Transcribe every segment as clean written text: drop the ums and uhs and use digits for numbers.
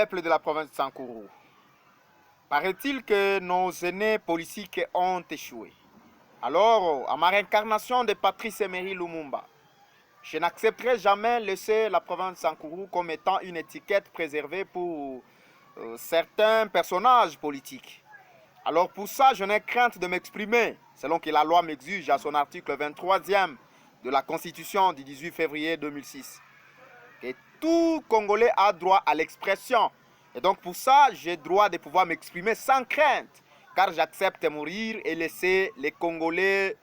Peuple de la province de Sankourou, paraît-il que nos aînés politiques ont échoué. Alors, à ma réincarnation de Patrice Emery Lumumba, je n'accepterai jamais laisser la province de Sankourou comme étant une étiquette préservée pour certains personnages politiques. Alors pour ça, je n'ai crainte de m'exprimer, selon que la loi m'exige à son article 23e de la Constitution du 18 février 2006. Que tout Congolais a droit à l'expression. Et donc pour ça, j'ai droit de pouvoir m'exprimer sans crainte, car j'accepte de mourir et laisser les Congolais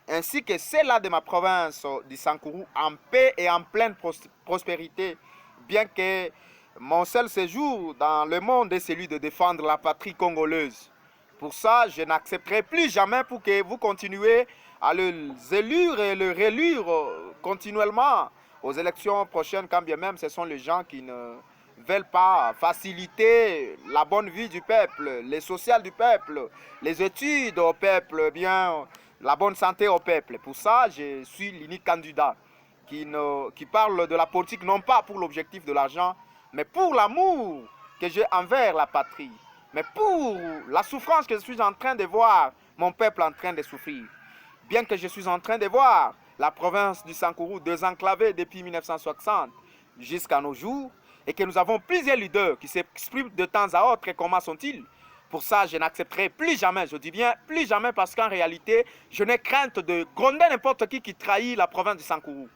ainsi que ceux-là de ma province du Sankourou en paix et en pleine prospérité, bien que mon seul séjour dans le monde est celui de défendre la patrie congolaise. Pour ça, je n'accepterai plus jamais pour que vous continuiez à les élire et le relire continuellement aux élections prochaines, quand bien même ce sont les gens qui ne veulent pas faciliter la bonne vie du peuple, les sociales du peuple, les études au peuple, bien la bonne santé au peuple. Pour ça, je suis l'unique candidat qui parle de la politique non pas pour l'objectif de l'argent, mais pour l'amour que j'ai envers la patrie, mais pour la souffrance que je suis en train de voir mon peuple en train de souffrir. Bien que je suis en train de voir la province du Sankourou désenclavée depuis 1960 jusqu'à nos jours, et que nous avons plusieurs leaders qui s'expriment de temps à autre. Et comment sont-ils? Pour ça, je n'accepterai plus jamais, je dis bien plus jamais, parce qu'en réalité, je n'ai crainte de gronder n'importe qui trahit la province du Sankourou.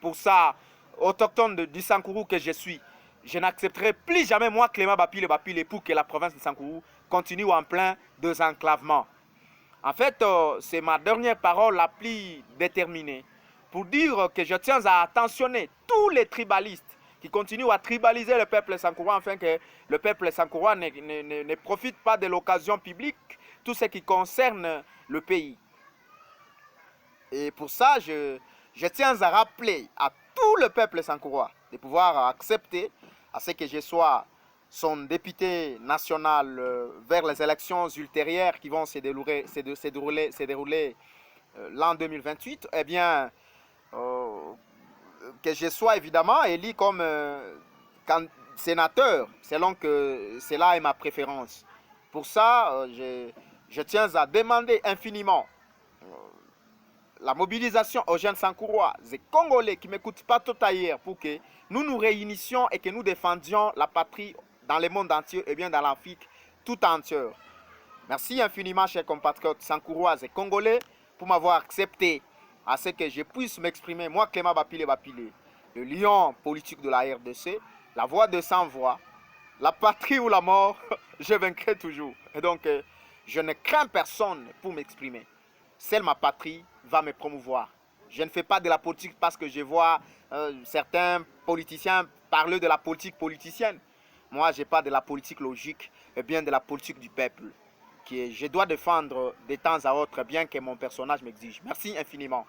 Pour ça, autochtone du Sankourou que je suis, je n'accepterai plus jamais, moi, Clément Bapile, pour que la province du Sankourou continue en plein désenclavement. En fait, c'est ma dernière parole la plus déterminée pour dire que je tiens à attentionner tous les tribalistes qui continuent à tribaliser le peuple sankourois afin que le peuple sankourois ne profite pas de l'occasion publique, tout ce qui concerne le pays. Et pour ça, je tiens à rappeler à tout le peuple sankourois de pouvoir accepter à ce que je sois son député national vers les élections ultérieures qui vont se dérouler l'an 2028, eh bien, que je sois évidemment élu comme sénateur, selon que cela est ma préférence. Pour ça, je tiens à demander infiniment la mobilisation aux jeunes sankourois et congolais qui ne m'écoutent pas tout ailleurs pour que nous nous réunissions et que nous défendions la patrie dans le monde entier et bien dans l'Afrique tout entière. Merci infiniment, chers compatriotes sankourois et congolais, pour m'avoir accepté à ce que je puisse m'exprimer, moi Clément Bapile, le lion politique de la RDC, la voix de sans voix, la patrie ou la mort, je vaincrai toujours. Et donc, je ne crains personne pour m'exprimer. Seule ma patrie va me promouvoir. Je ne fais pas de la politique parce que je vois certains politiciens parler de la politique politicienne. Moi, je n'ai pas de la politique logique, mais bien de la politique du peuple, que je dois défendre de temps à autre, bien que mon personnage m'exige. Merci infiniment.